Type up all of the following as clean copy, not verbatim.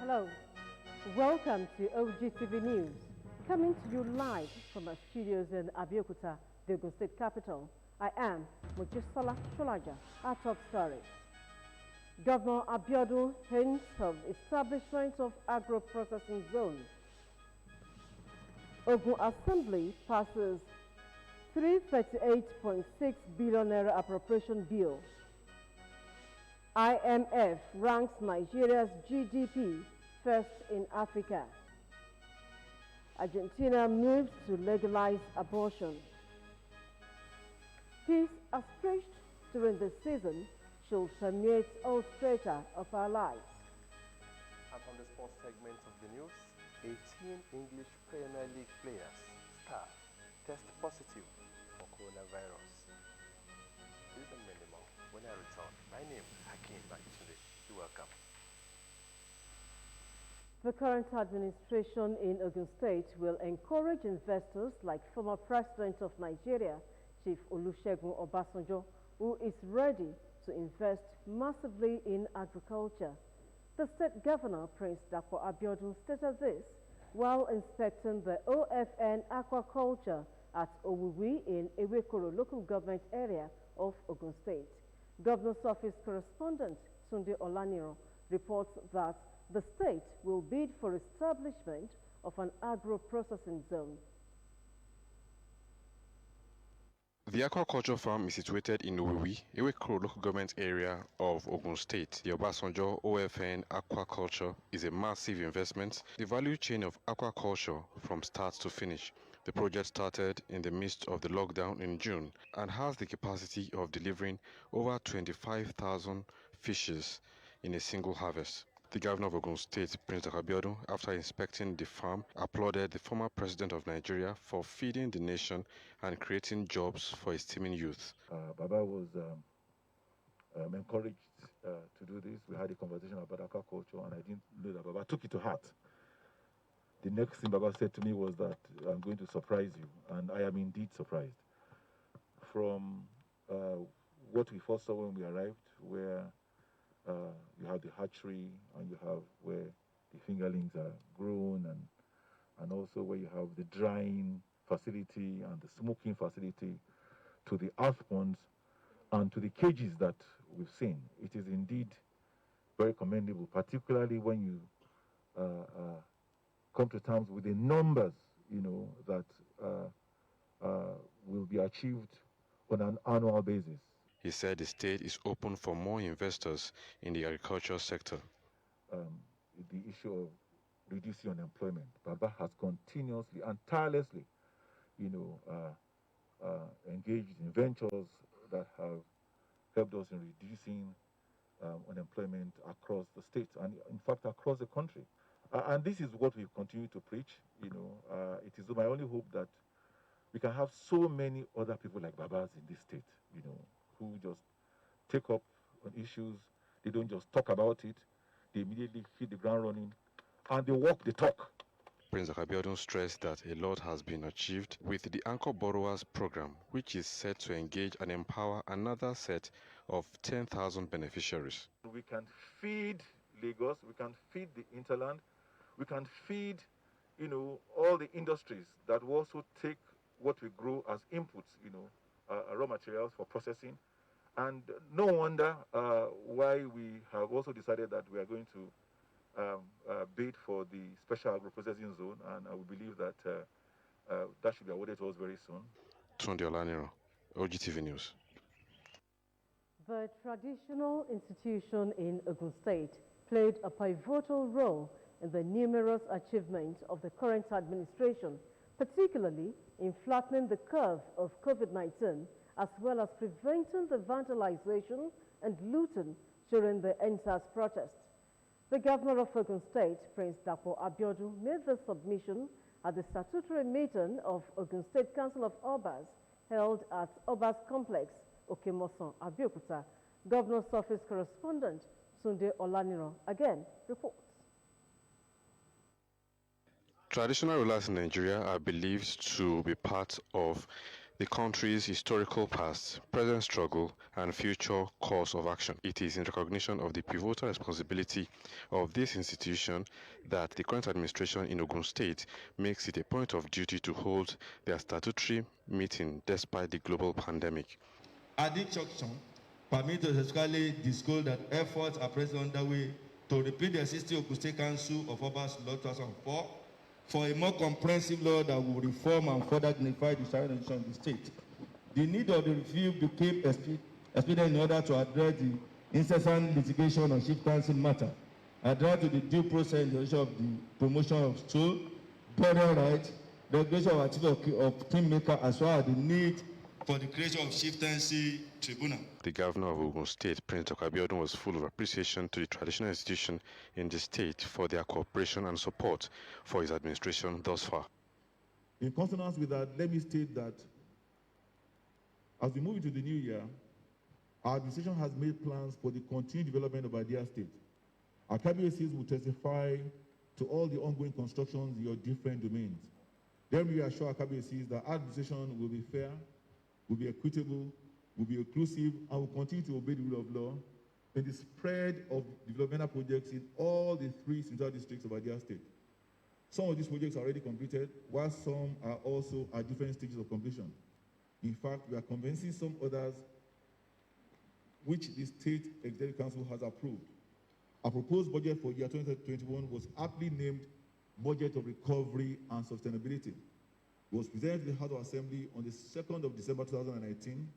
Hello, welcome to Ogtv News, coming to you live from our studios in Abeokuta, the Ogun State capital. I am Mojisola Sholaja. Our top stories. Governor Abiodun hints of establishment of agro-processing zone. Ogun Assembly passes 338.6 billion naira appropriation bill. IMF ranks Nigeria's GDP first in Africa. Argentina moves to legalize abortion. Peace as preached during the season should permeate all strata of our lives. And from the sports segment of the news, 18 English Premier League players, staff, test positive for coronavirus. This and many more when I return. My name is Hakeem Bakitunde. You're welcome. The current administration in Ogun State will encourage investors like former President of Nigeria, Chief Olusegun Obasanjo, who is ready to invest massively in agriculture. The state governor, Prince Dapo Abiodun, stated this while inspecting the OFN aquaculture at Owuwi in Ewekoro local government area of Ogun State. Governor's office correspondent Tunde Olaniro reports that the state will bid for establishment of an agro-processing zone. The aquaculture farm is situated in Owuwi, Ewekoro local government area of Ogun State. The Obasanjo OFN aquaculture is a massive investment, the value chain of aquaculture from start to finish. The project started in the midst of the lockdown in June and has the capacity of delivering over 25,000 fishes in a single harvest. The governor of Ogun State, Prince Abiodun, after inspecting the farm, applauded the former president of Nigeria for feeding the nation and creating jobs for his teeming youth. Baba was encouraged to do this. We had a conversation about aquaculture, and I didn't know that Baba took it to heart. The next thing Baba said to me was that I'm going to surprise you, and I am indeed surprised. From what we first saw when we arrived, where you have the hatchery and you have where the fingerlings are grown, and also where you have the drying facility and the smoking facility, to the earth ponds and to the cages that we've seen. It is indeed very commendable, particularly when you come to terms with the numbers, that will be achieved on an annual basis. He said the state is open for more investors in the agricultural sector. The issue of reducing unemployment, Baba has continuously and tirelessly, engaged in ventures that have helped us in reducing unemployment across the state and, in fact, across the country. And this is what we continue to preach. It is my only hope that we can have so many other people like Babas in this state, who just take up on issues. They don't just talk about it. They immediately hit the ground running, and they walk the talk. Prince Abiodun stressed that a lot has been achieved with the Anchor Borrowers program, which is set to engage and empower another set of 10,000 beneficiaries. We can feed Lagos, we can feed the hinterland, we can feed, all the industries that will also take what we grow as inputs, raw materials for processing. And no wonder why we have also decided that we are going to bid for the special agro-processing zone, and I would believe that that should be awarded to us very soon. Tunde Olaniro, Ogtv News. The traditional institution in Ogun State played a pivotal role in the numerous achievements of the current administration, particularly in flattening the curve of COVID-19, as well as preventing the vandalization and looting during the NSAS protest. The governor of Ogun State, Prince Dapo Abiodun, made the submission at the statutory meeting of Ogun State Council of Obas, held at Obas Complex, Okemosan, Abeokuta. Governor's office correspondent Tunde Olaniro again reports. Traditional rulers in Nigeria are believed to be part of the country's historical past, present struggle, and future course of action. It is in recognition of the pivotal responsibility of this institution that the current administration in Ogun State makes it a point of duty to hold their statutory meeting despite the global pandemic. At this junction, permit to specifically disclose that efforts are presently underway to repeal the existing Ogun State Council of Obas Law 2004 for a more comprehensive law that will reform and further dignify the Sharia institution of the state. The need of the review became expedient in order to address the incessant litigation on chieftaincy matter, address to the due process in the issue of the promotion of stool, burial rights, regulation of activity of kingmaker, as well as the need for the creation of chieftaincy tribunal. The governor of Ogun State, Prince Dr. Abiodun, was full of appreciation to the traditional institution in the state for their cooperation and support for his administration thus far. In consonance with that, let me state that as we move into the new year, our administration has made plans for the continued development of Adia State. Our KBACs will testify to all the ongoing constructions in your different domains. Let me reassure our KBACs that our administration will be fair, will be equitable, will be inclusive, and will continue to obey the rule of law in the spread of developmental projects in all the 3 central districts of Adia State. Some of these projects are already completed, while some are also at different stages of completion. In fact, we are commencing some others which the State Executive Council has approved. Our proposed budget for year 2021 was aptly named Budget of Recovery and Sustainability. It was presented to the House of Assembly on the 2nd of December 2019,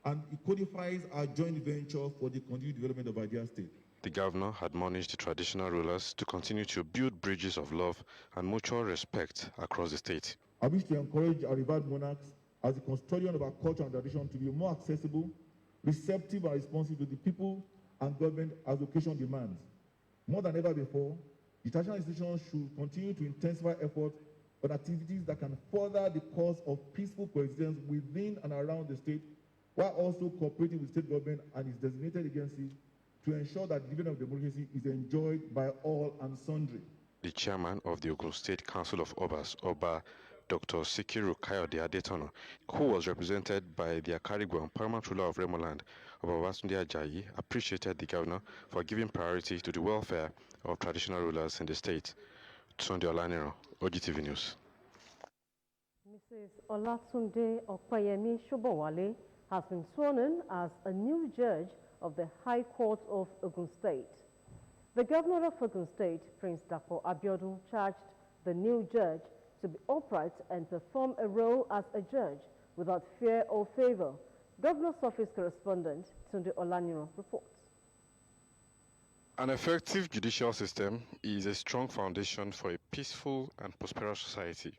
and it codifies our joint venture for the continued development of Adia State. The governor admonished the traditional rulers to continue to build bridges of love and mutual respect across the state. I wish to encourage our revered monarchs as the custodian of our culture and tradition to be more accessible, receptive and responsive to the people and government as occasion demands. More than ever before, the traditional institutions should continue to intensify efforts on activities that can further the cause of peaceful coexistence within and around the state, while also cooperating with state government and its designated agencies to ensure that the dividend of democracy is enjoyed by all and sundry. The chairman of the Ogun State Council of Obas, Oba Dr. Sikiru Kayode Adetono, who was represented by the Akarigbo and paramount ruler of Remoland, Oba Babatunde Ajayi, appreciated the governor for giving priority to the welfare of traditional rulers in the state. Tunde Olaniro, Ogtv News. Mrs. Olatunde Opeyemi Shobowale has been sworn in as a new judge of the High Court of Ogun State. The governor of Ogun State, Prince Dr. Abiodun, charged the new judge to be upright and perform a role as a judge without fear or favor. Governor's office correspondent Tunde Olaniro reports. An effective judicial system is a strong foundation for a peaceful and prosperous society.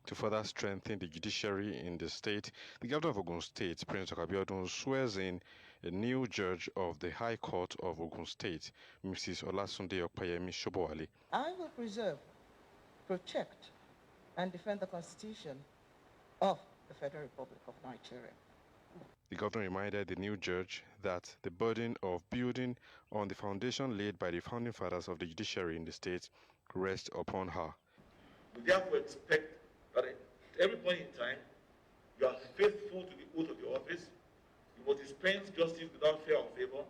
To further strengthen the judiciary in the state, the governor of Ogun State, Prince Dr. Abiodun, swears in a new judge of the High Court of Ogun State, Mrs. Olatunde Opeyemi Shobowale. I will preserve, protect, and defend the Constitution of the Federal Republic of Nigeria. The governor reminded the new judge that the burden of building on the foundation laid by the founding fathers of the judiciary in the state rests upon her. We therefore expect that at every point in time, you are faithful to the oath of your office, you must dispense justice without fear or favor,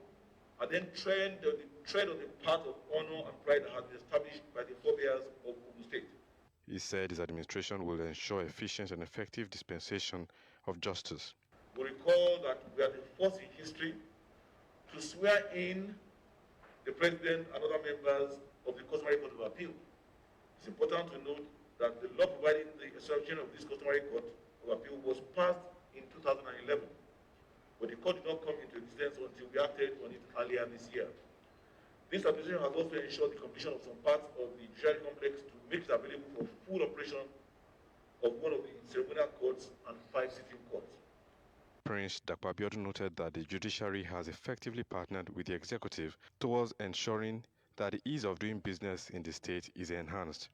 and then tread on the path of honor and pride that has been established by the forebears of Ogun State. He said his administration will ensure efficient and effective dispensation of justice. We recall that we are the first in history to swear in the president and other members of the customary court of appeal. It's important to note that the law providing the establishment of this customary court of appeal was passed in 2011, but the court did not come into existence until we acted on it earlier this year. This administration has also ensured the completion of some parts of the judiciary complex to make it available for full operation of one of the ceremonial courts and 5 sitting courts. Prince Dr. Abiodun noted that the judiciary has effectively partnered with the executive towards ensuring that the ease of doing business in the state is enhanced.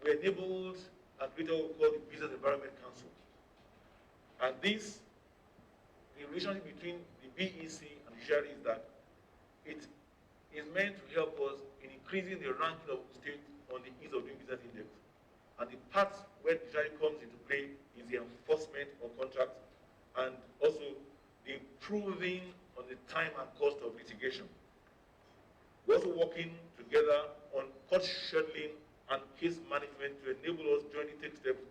We enabled and created what we call the Business Environment Council. And this, the relationship between the BEC and the judiciary is that it is meant to help us in increasing the ranking of the state on the ease of doing business index. And the part where the judiciary comes into play is the enforcement of contracts and also the improving on the time and cost of litigation. We're also working together on court scheduling and case management to enable us jointly take steps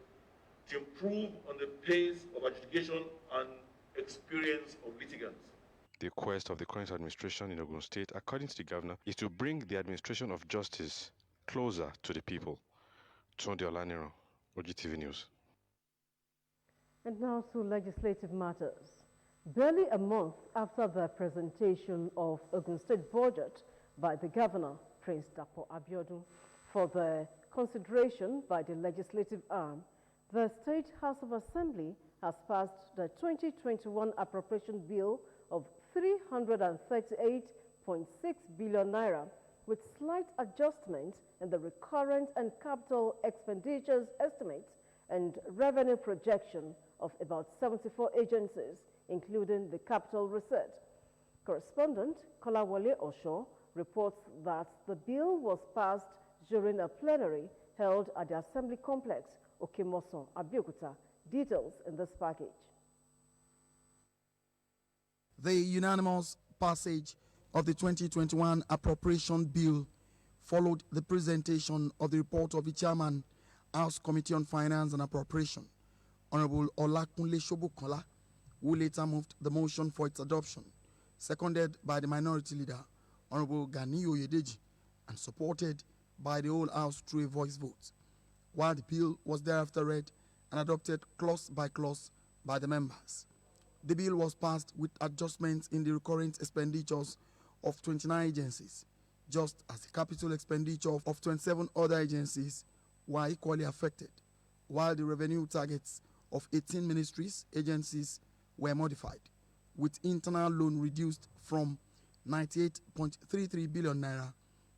to improve on the pace of adjudication and experience of litigants. The quest of the current administration in Ogun State, according to the governor, is to bring the administration of justice closer to the people. Tunde Olaniro, Ogtv News. And now to legislative matters. Barely a month after the presentation of Ogun State budget by the governor, Prince Dapo Abiodun, for the consideration by the legislative arm, the State House of Assembly has passed the 2021 appropriation bill of 338.6 billion naira with slight adjustments in the recurrent and capital expenditures estimates and revenue projection of about 74 agencies, including the Capital Research. Correspondent Kolawole Osho reports that the bill was passed during a plenary held at the Assembly Complex, Okemoson, Abeokuta. Details in this package. The unanimous passage of the 2021 appropriation bill followed the presentation of the report of the chairman, House Committee on Finance and Appropriation, Honorable Olakunle Shobukola, who later moved the motion for its adoption, seconded by the minority leader, Honorable Gani Oyedeji, and supported by the whole House through a voice vote, while the bill was thereafter read and adopted clause by clause by the members. The bill was passed with adjustments in the recurrent expenditures of 29 agencies, just as the capital expenditure of 27 other agencies were equally affected, while the revenue targets of 18 ministries, agencies were modified, with internal loan reduced from 98.33 billion naira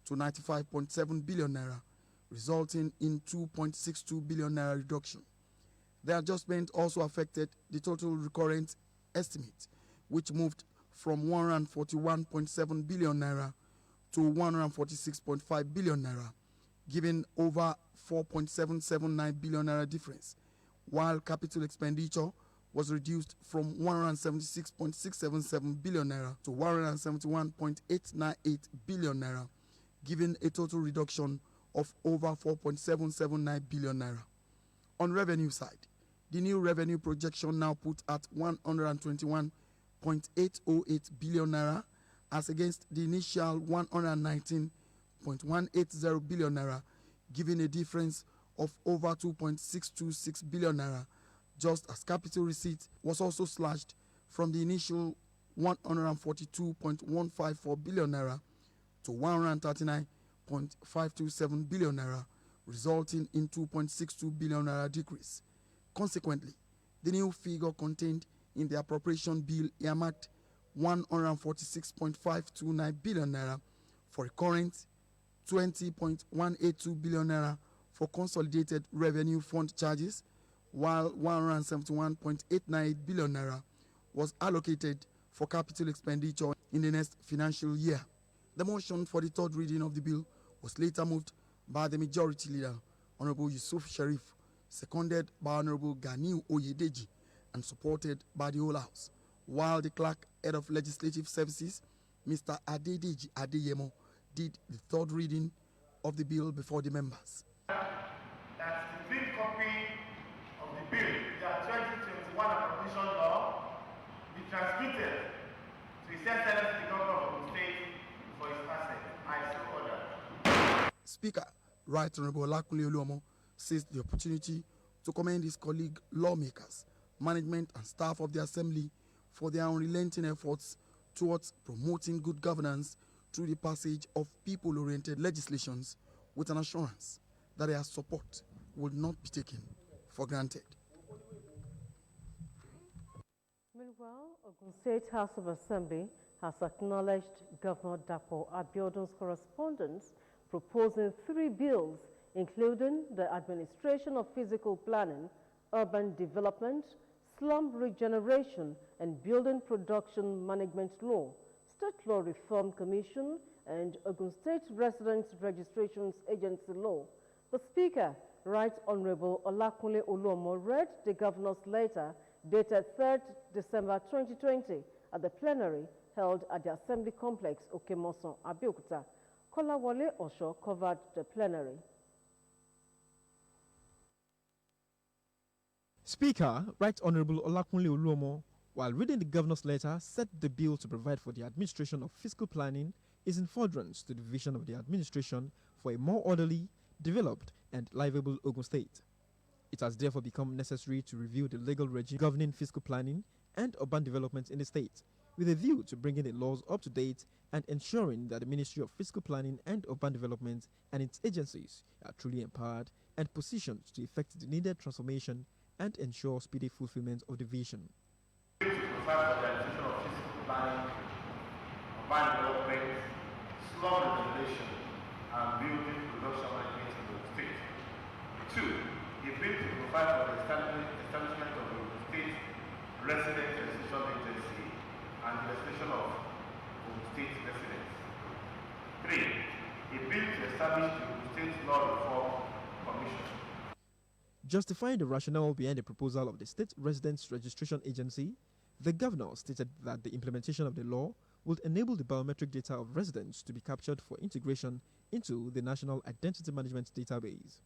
to 95.7 billion naira, resulting in 2.62 billion naira reduction. The adjustment also affected the total recurrent estimate, which moved from 141.7 billion naira to 146.5 billion naira, giving over 4.779 billion naira difference, while capital expenditure was reduced from 176.677 billion naira to 171.898 billion naira, giving a total reduction of over 4.779 billion naira. On revenue side, the new revenue projection now put at 121.808 billion naira as against the initial 119.180 billion naira, giving a difference of over 2.626 billion naira, just as capital receipt was also slashed from the initial 142.154 billion naira to 139.527 billion naira, resulting in 2.62 billion naira decrease. Consequently, the new figure contained in the appropriation bill earmarked 146.529 billion naira for recurrent, 20.182 billion naira for consolidated revenue fund charges, while 171.898 billion naira was allocated for capital expenditure in the next financial year. The motion for the third reading of the bill was later moved by the majority leader, Honorable Yusuf Sharif, seconded by Honorable Gani Oyedeji, and supported by the whole House, while the clerk, head of legislative services, Mr. Adedeji Adeyemo, did the third reading of the bill before the members. That the clean copy of the bill, the 2021 appropriation law, be transmitted to His Excellency the Governor of Osun State for his passage. I so order. Speaker, Right Honorable Olakunle Oluomo, seized the opportunity to commend his colleague lawmakers, management and staff of the Assembly for their unrelenting efforts towards promoting good governance through the passage of people-oriented legislations, with an assurance that their support will not be taken for granted. Meanwhile, Ogun State House of Assembly has acknowledged Governor Dapo Abiodun's correspondence proposing 3 bills, including the Administration of Physical Planning, Urban Development, Slum Regeneration, and Building Production Management Law, State Law Reform Commission, and Ogun State Residents Registrations Agency Law. The Speaker Right Honorable Olakunle Oluomo read the governor's letter dated 3rd December 2020 at the plenary held at the Assembly Complex, Okemoson, Abeokuta. Kolawole Osho covered the plenary. Speaker, Right Honorable Olakunle Oluomo, while reading the governor's letter, said the bill to provide for the administration of fiscal planning is in furtherance to the vision of the administration for a more orderly, developed, and livable Ogun State. It has therefore become necessary to review the legal regime governing fiscal planning and urban development in the state, with a view to bringing the laws up to date and ensuring that the Ministry of Fiscal Planning and Urban Development and its agencies are truly empowered and positioned to effect the needed transformation and ensure speedy fulfillment of the vision. To provide for the administration of fiscal planning, urban development, slum regulation, and building production management in the state. 2. A bill to provide for the establishment of the state resident registration agency and the registration of state residents. 3. A bill to establish the State Law Reform Commission. Justifying the rationale behind the proposal of the State Residents Registration Agency, the governor stated that the implementation of the law would enable the biometric data of residents to be captured for integration into the National Identity Management Database.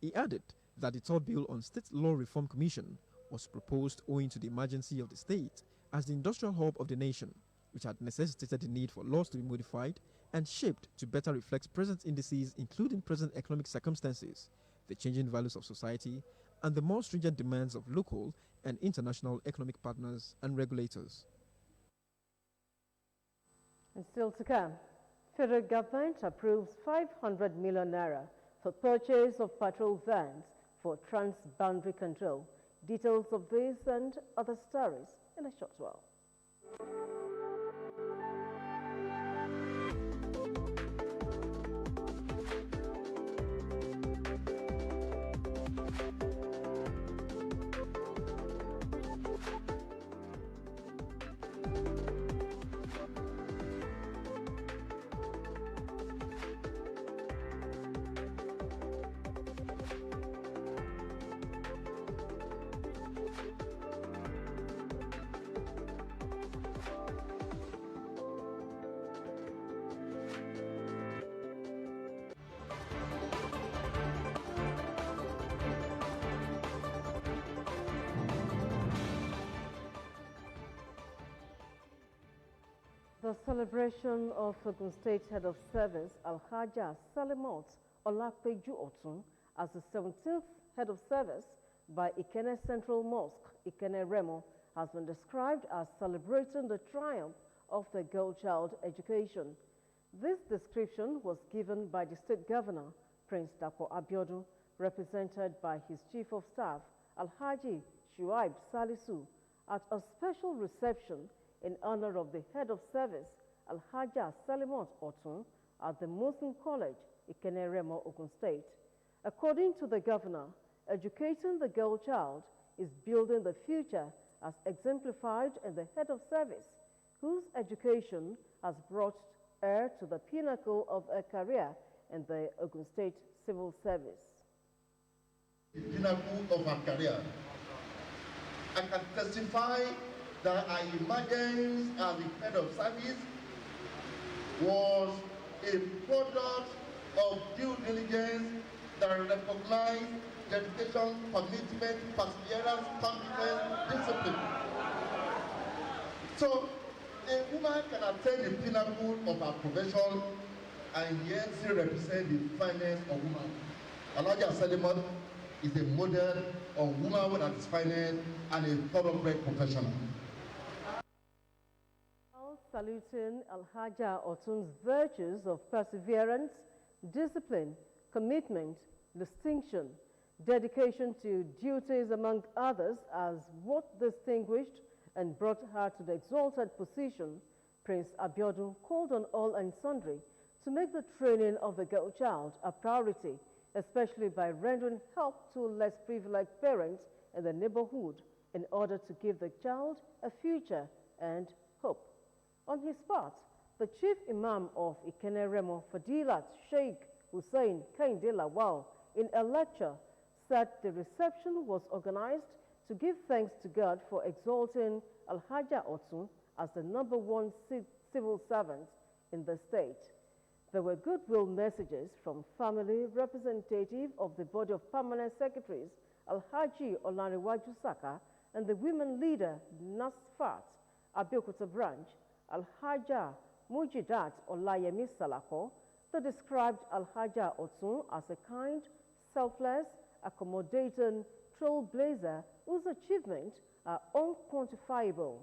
He added that the third bill on State Law Reform Commission was proposed owing to the emergency of the state as the industrial hub of the nation, which had necessitated the need for laws to be modified and shaped to better reflect present indices, including present economic circumstances, the changing values of society, and the more stringent demands of local and international economic partners and regulators. And still to come, federal government approves 500 million naira for purchase of patrol vans for trans-boundary control. Details of this and other stories in a short while. The celebration of Ogun State Head of Service, Alhaja Salimot Olapeju Osun, as the 17th Head of Service by Ikene Central Mosque, Ikene Remo, has been described as celebrating the triumph of the girl child education. This description was given by the State Governor, Prince Dapo Abiodun, represented by his Chief of Staff, Alhaji Shuaib Salisu, at a special reception in honor of the Head of Service, Alhaja Salimot Otun, at the Muslim College, Ikene Remo, Ogun State. According to the Governor, educating the girl child is building the future as exemplified in the Head of Service, whose education has brought her to the pinnacle of her career in the Ogun State Civil Service. The pinnacle of her career. I can testify that her emergence as the Head of Service was a product of due diligence that recognized dedication, commitment, perseverance, competence, discipline. So a woman can attain the pinnacle of her profession and yet still represent the finest of women. Alhaja Salimot is a model of womanhood at its finest and a thoroughbred professional. Saluting Alhaja Otun's virtues of perseverance, discipline, commitment, distinction, dedication to duties, among others, as what distinguished and brought her to the exalted position, Prince Abiodun called on all and sundry to make the training of the girl child a priority, especially by rendering help to less privileged parents in the neighborhood in order to give the child a future and hope. On his part, the Chief Imam of Ikene Remo, Fadilat Sheikh Hussein Kainde Lawal, in a lecture, said the reception was organized to give thanks to God for exalting Alhaja Osun as the #1 civil servant in the state. There were goodwill messages from family representative of the Board of Permanent Secretaries, Alhaji Olanrewaju Saka, and the women leader, Nasfat, Abeokuta branch, Alhaja Mujidat Olayemi Salako, that described Alhaja Osun as a kind, selfless, accommodating trailblazer whose achievements are unquantifiable.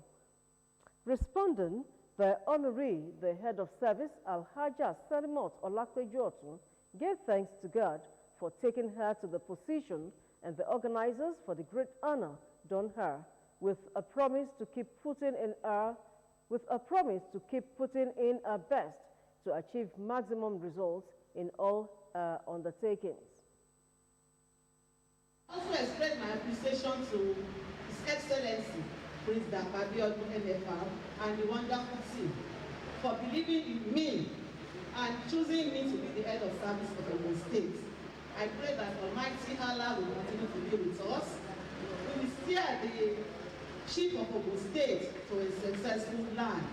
Responding, the honoree, the head of service, Alhaja Salimot Olakweju Otun, gave thanks to God for taking her to the position and the organizers for the great honor done her, with a promise to keep putting in her best to achieve maximum results in all undertakings. I also express my appreciation to His Excellency, President Abiodun NFR, and the wonderful team for believing in me and choosing me to be the head of service of Ogun State. I pray that Almighty Allah will continue to be with us. We will steer the chief of Ogun State to a successful land.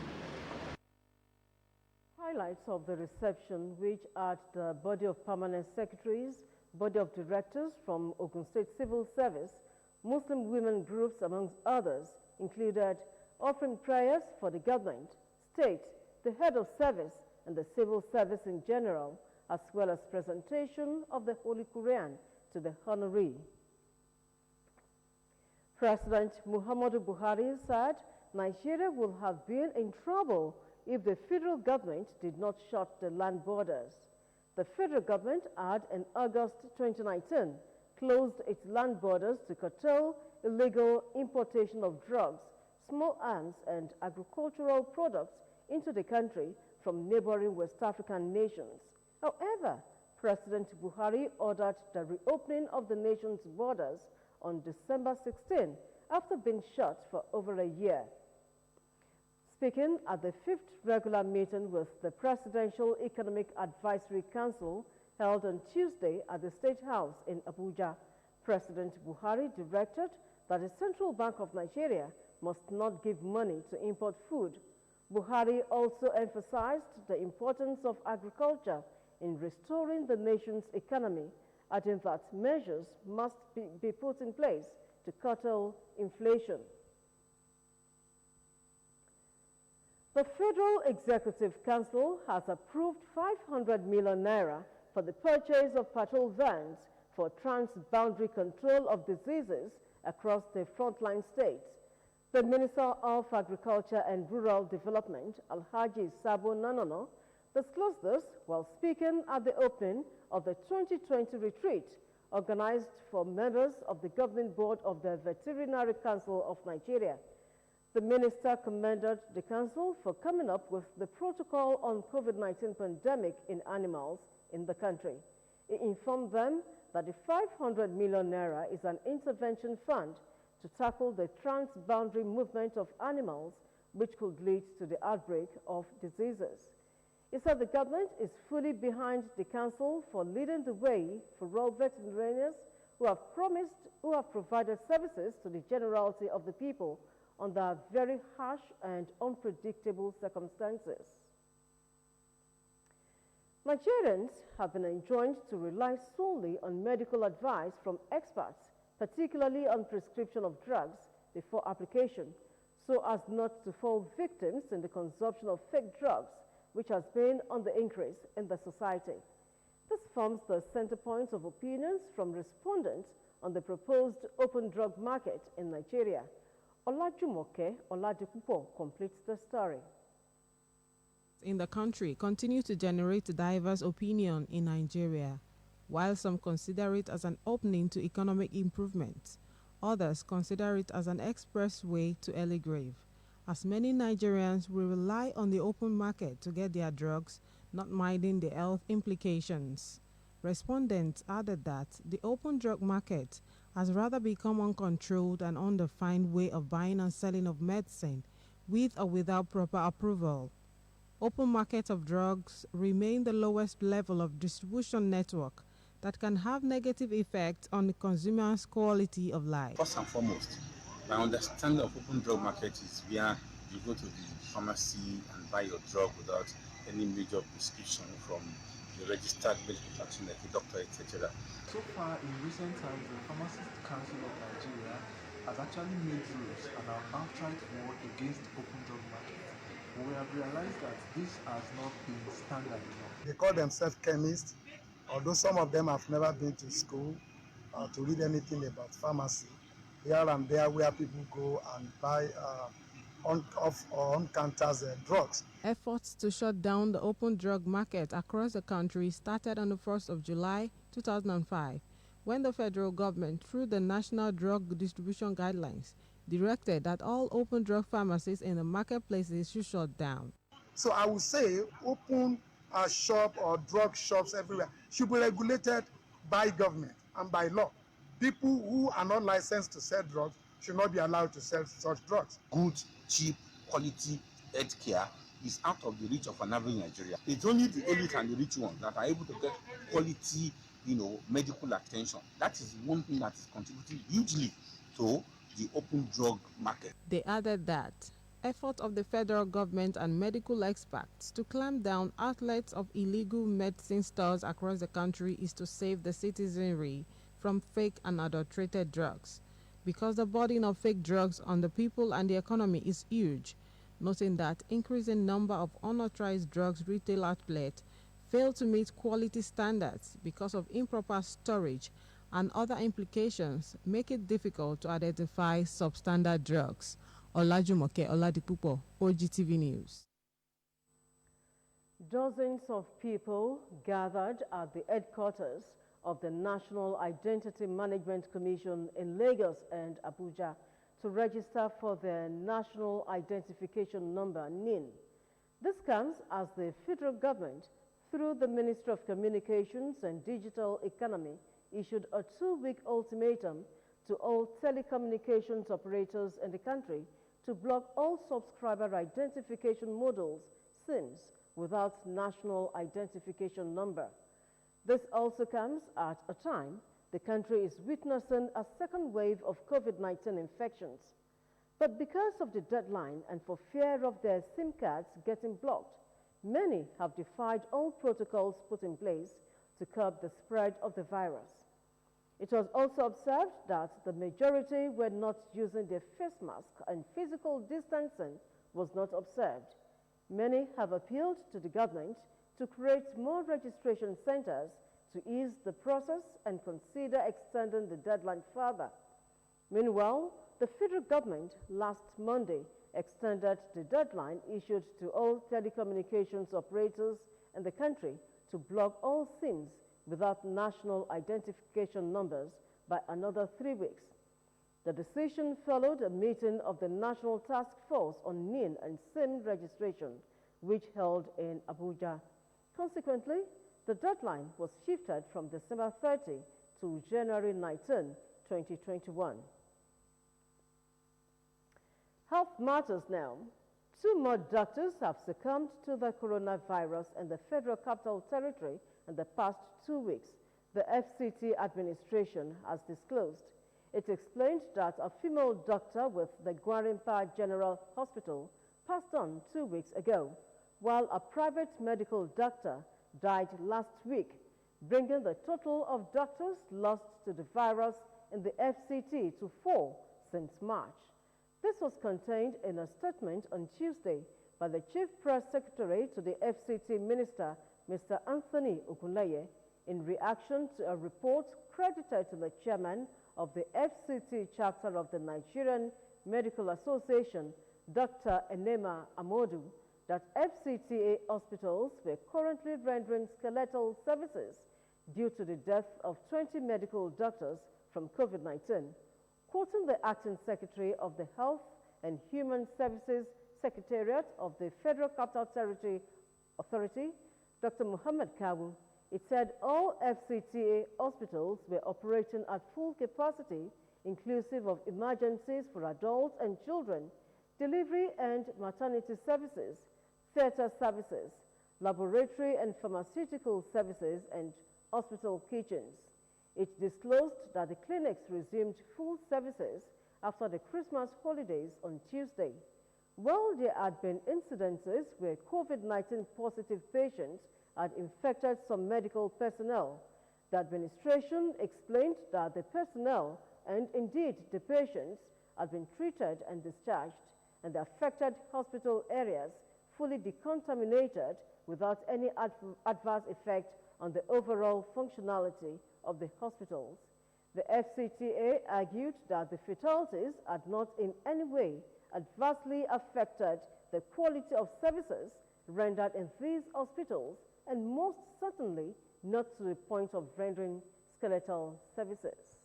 Highlights of the reception, which at the Body of Permanent Secretaries, Body of Directors from Ogun State Civil Service, Muslim women groups, amongst others, included offering prayers for the government, state, the head of service, and the civil service in general, as well as presentation of the Holy Quran to the honoree. President Muhammadu Buhari said Nigeria will have been in trouble if the federal government did not shut the land borders. The federal government had, in August 2019, closed its land borders to curtail illegal importation of drugs, small arms, and agricultural products into the country from neighboring West African nations. However, President Buhari ordered the reopening of the nation's borders on December 16 after being shut for over a year. Speaking at the 5th regular meeting with the Presidential Economic Advisory Council held on Tuesday at the State House in Abuja, President Buhari directed that the Central Bank of Nigeria must not give money to import food. Buhari also emphasized the importance of agriculture in restoring the nation's economy, adding that measures must be put in place to curtail inflation. The Federal Executive Council has approved 500 million naira for the purchase of patrol vans for trans-boundary control of diseases across the frontline states. The Minister of Agriculture and Rural Development, Alhaji Sabo Nanono, disclosed this while speaking at the opening of the 2020 retreat organized for members of the Governing Board of the Veterinary Council of Nigeria. The minister commended the council for coming up with the protocol on COVID-19 pandemic in animals in the country. He informed them that the 500 million naira is an intervention fund to tackle the trans-boundary movement of animals, which could lead to the outbreak of diseases. He said the government is fully behind the council for leading the way for all veterinarians who have provided services to the generality of the people under very harsh and unpredictable circumstances. Nigerians have been enjoined to rely solely on medical advice from experts, particularly on prescription of drugs before application, so as not to fall victims in the consumption of fake drugs, which has been on the increase in the society. This forms the center point of opinions from respondents on the proposed open drug market in Nigeria. Olajumoke Oladipupo completes the story. In the country continue to generate diverse opinion in Nigeria. While some consider it as an opening to economic improvement, others consider it as an expressway to early grave, as many Nigerians will rely on the open market to get their drugs, not minding the health implications. Respondents added that the open drug market has rather become uncontrolled and undefined way of buying and selling of medicine with or without proper approval. Open market of drugs remain the lowest level of distribution network that can have negative effects on the consumer's quality of life. First and foremost, my understanding of open drug market is where you go to the pharmacy and buy your drug without any major prescription from the registered medical practitioner, like a doctor, etc. So far, in recent times, the Pharmacist Council of Nigeria has actually made rules and have outright warned against open drug market. But we have realized that this has not been standard enough. They call themselves chemists, although some of them have never been to school to read anything about pharmacy. Here and there where people go and buy on counters drugs. Efforts to shut down the open drug market across the country started on the 1st of July 2005, when the federal government, through the National Drug Distribution Guidelines, directed that all open drug pharmacies in the marketplaces should shut down. So I would say open shop or drug shops everywhere should be regulated by government and by law. People who are not licensed to sell drugs should not be allowed to sell such drugs. Good, cheap, quality health care is out of the reach of an average Nigeria. It's only the elite and the rich ones that are able to get quality, medical attention. That is one thing that is contributing hugely to the open drug market. They added that efforts of the federal government and medical experts to clamp down outlets of illegal medicine stores across the country is to save the citizenry from fake and adulterated drugs, because the burden of fake drugs on the people and the economy is huge, noting that increasing number of unauthorized drugs retail outlets fail to meet quality standards because of improper storage and other implications make it difficult to identify substandard drugs. Olajumoke Oladipupo, Ogtv News. Dozens of people gathered at the headquarters of the National Identity Management Commission in Lagos and Abuja to register for their National Identification Number, NIN. This comes as the federal government, through the Ministry of Communications and Digital Economy, issued a 2-week ultimatum to all telecommunications operators in the country to block all subscriber identification models, SIMs, without National Identification Number. This also comes at a time the country is witnessing a second wave of COVID-19 infections. But because of the deadline and for fear of their SIM cards getting blocked, many have defied all protocols put in place to curb the spread of the virus. It was also observed that the majority were not using their face mask and physical distancing was not observed. Many have appealed to the government to create more registration centers to ease the process and consider extending the deadline further. Meanwhile, the federal government last Monday extended the deadline issued to all telecommunications operators in the country to block all SIMs without national identification numbers by another 3 weeks. The decision followed a meeting of the National Task Force on NIN and SIM registration, which held in Abuja. Consequently, the deadline was shifted from December 30 to January 19, 2021. Health matters now. 2 more doctors have succumbed to the coronavirus in the Federal Capital Territory in the past 2 weeks, the FCT administration has disclosed. It explained that a female doctor with the Gwarinpa General Hospital passed on 2 weeks ago, while a private medical doctor died last week, bringing the total of doctors lost to the virus in the FCT to 4 since March. This was contained in a statement on Tuesday by the Chief Press Secretary to the FCT Minister, Mr. Anthony Okunleye, in reaction to a report credited to the chairman of the FCT chapter of the Nigerian Medical Association, Dr. Enema Amodu, that FCTA hospitals were currently rendering skeletal services due to the death of 20 medical doctors from COVID-19. Quoting the Acting Secretary of the Health and Human Services Secretariat of the Federal Capital Territory Authority, Dr. Muhammad Kawu, it said all FCTA hospitals were operating at full capacity, inclusive of emergencies for adults and children, delivery and maternity services, theater services, laboratory and pharmaceutical services, and hospital kitchens. It disclosed that the clinics resumed full services after the Christmas holidays on Tuesday. While there had been incidences where COVID-19 positive patients had infected some medical personnel, the administration explained that the personnel and indeed the patients had been treated and discharged, and the affected hospital areas fully decontaminated without any adverse effect on the overall functionality of the hospitals. The FCTA argued that the fatalities had not in any way adversely affected the quality of services rendered in these hospitals, and most certainly not to the point of rendering skeletal services.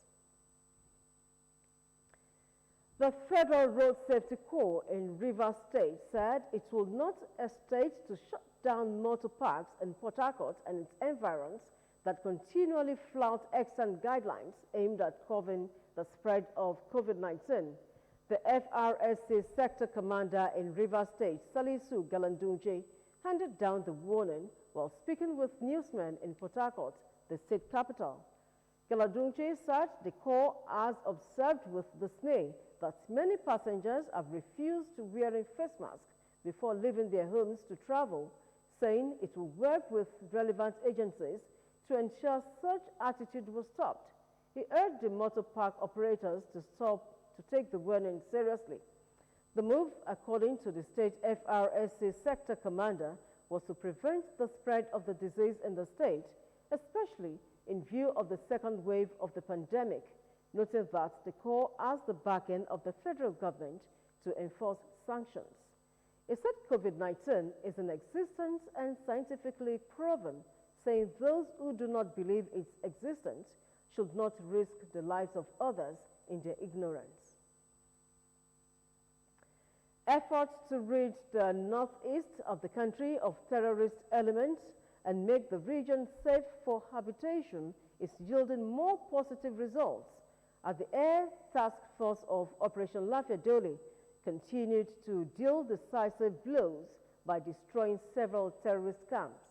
The Federal Road Safety Corps in Rivers State said it will not hesitate to shut down motor parks in Port Harcourt and its environs that continually flout extant guidelines aimed at curbing the spread of COVID-19. The FRSC Sector Commander in Rivers State, Salisu Galandunje, handed down the warning while speaking with newsmen in Port Harcourt, the state capital. Galandunje said the Corps has observed with dismay that many passengers have refused wearing face masks before leaving their homes to travel, saying it will work with relevant agencies to ensure such attitude was stopped. He urged the motor park operators to take the warning seriously. The move, according to the state FRSC sector commander, was to prevent the spread of the disease in the state, especially in view of the second wave of the pandemic, noting that the Corps has the backing of the federal government to enforce sanctions. He said COVID-19 is in existence and scientifically proven, saying those who do not believe its existence should not risk the lives of others in their ignorance. Efforts to rid the northeast of the country of terrorist elements and make the region safe for habitation is yielding more positive results as the Air Task Force of Operation Lafayette continued to deal decisive blows by destroying several terrorist camps.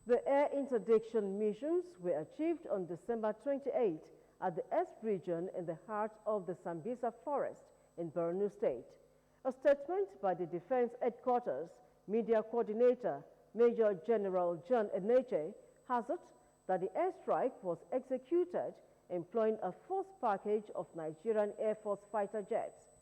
The air interdiction missions were achieved on December 28 at the Est region in the heart of the Sambisa forest in Borno State. A statement by the Defense Headquarters Media Coordinator, Major General John Eneche, has it that the airstrike was executed employing a force package of Nigerian Air Force fighter jets.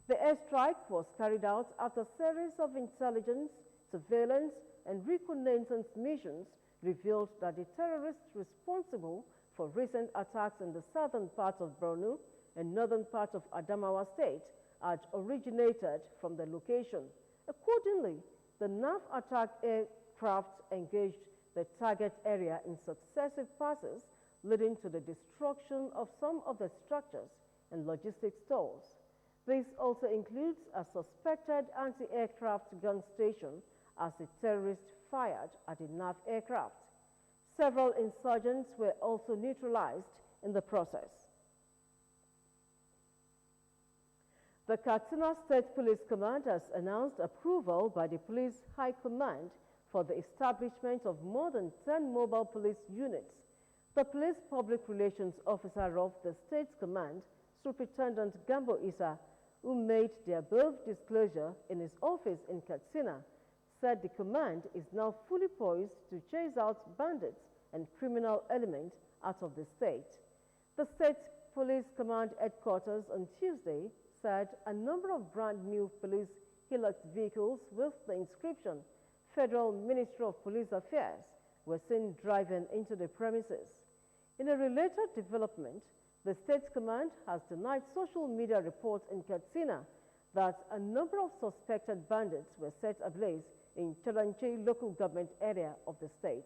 The airstrike was carried out after a series of intelligence, surveillance, and reconnaissance missions revealed that the terrorists responsible for recent attacks in the southern part of Borno and northern part of Adamawa State had originated from the location. Accordingly, the NAF attack aircraft engaged the target area in successive passes, leading to the destruction of some of the structures and logistics stores. This also includes a suspected anti-aircraft gun station as the terrorists fired at the NAF aircraft. Several insurgents were also neutralized in the process. The Katsina State Police Command has announced approval by the Police High Command for the establishment of more than 10 mobile police units. The Police Public Relations Officer of the State's Command, Superintendent Gambo Issa, who made the above disclosure in his office in Katsina, said the command is now fully poised to chase out bandits and criminal elements out of the state. The State Police Command Headquarters on Tuesday said a number of brand new police Hilux vehicles with the inscription Federal Ministry of Police Affairs were seen driving into the premises. In a related development, the State's Command has denied social media reports in Katsina that a number of suspected bandits were set ablaze in Chalanche local government area of the state.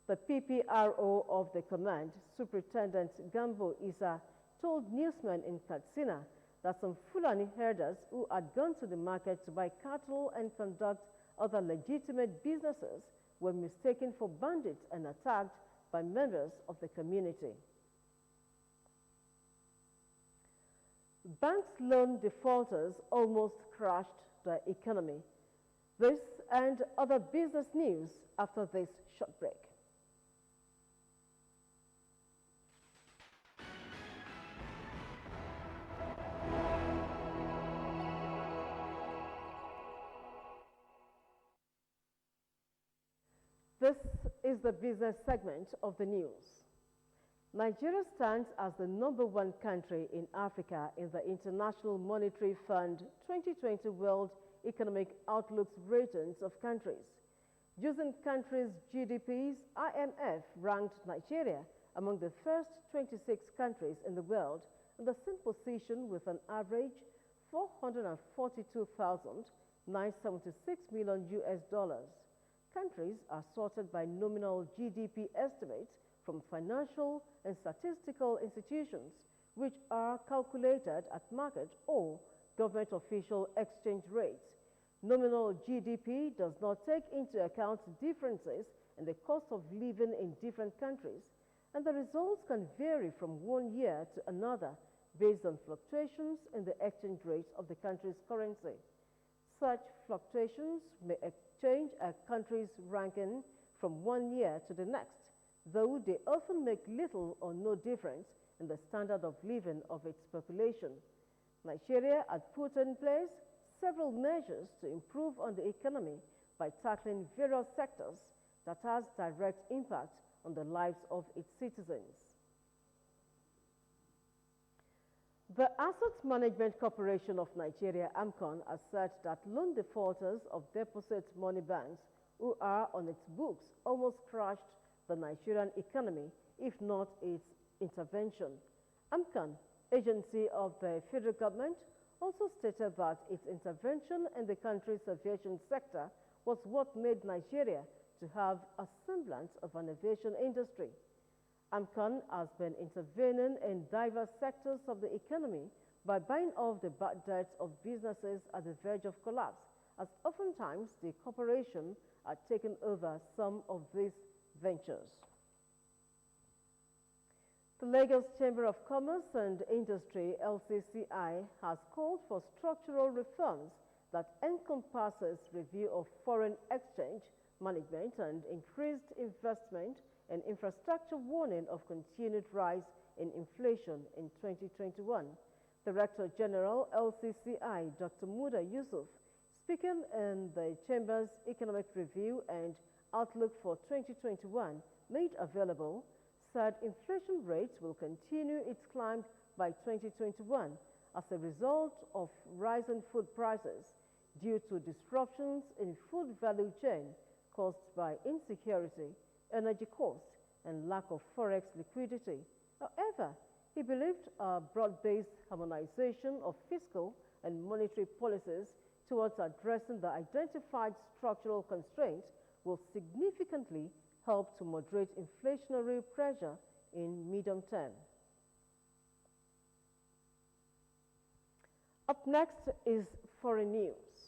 The PPRO of the command, Superintendent Gambo Issa, told newsmen in Katsina that some Fulani herders who had gone to the market to buy cattle and conduct other legitimate businesses were mistaken for bandits and attacked by members of the community. Banks' loan defaulters almost crashed the economy. This and other business news after this short break. is the business segment of the news. Nigeria stands as the #1 country in Africa in the International Monetary Fund 2020 World Economic Outlook ratings of countries. Using countries' GDPs, IMF ranked Nigeria among the first 26 countries in the world in the same position with an average $442,976 million US. Countries are sorted by nominal GDP estimates from financial and statistical institutions, which are calculated at market or government official exchange rates. Nominal GDP does not take into account differences in the cost of living in different countries, and the results can vary from one year to another based on fluctuations in the exchange rates of the country's currency. Such fluctuations may change a country's ranking from one year to the next, though they often make little or no difference in the standard of living of its population. Nigeria had put in place several measures to improve on the economy by tackling various sectors that has direct impact on the lives of its citizens. The Asset Management Corporation of Nigeria, AMCON, has said that loan defaulters of deposit money banks who are on its books almost crushed the Nigerian economy, if not its intervention. AMCON, agency of the federal government, also stated that its intervention in the country's aviation sector was what made Nigeria to have a semblance of an aviation industry. AMCON has been intervening in diverse sectors of the economy by buying off the bad debts of businesses at the verge of collapse, as oftentimes the corporation had taken over some of these ventures. The Lagos Chamber of Commerce and Industry, LCCI, has called for structural reforms that encompasses review of foreign exchange management and increased investment in infrastructure, warning of continued rise in inflation in 2021. Director General, LCCI, Dr. Muda Yusuf, speaking in the Chamber's Economic Review and Outlook for 2021 made available, said inflation rates will continue its climb by 2021 as a result of rising food prices due to disruptions in food value chain caused by insecurity, energy costs, and lack of forex liquidity. However, he believed a broad-based harmonization of fiscal and monetary policies towards addressing the identified structural constraints will significantly help to moderate inflationary pressure in medium term. Up next is foreign news.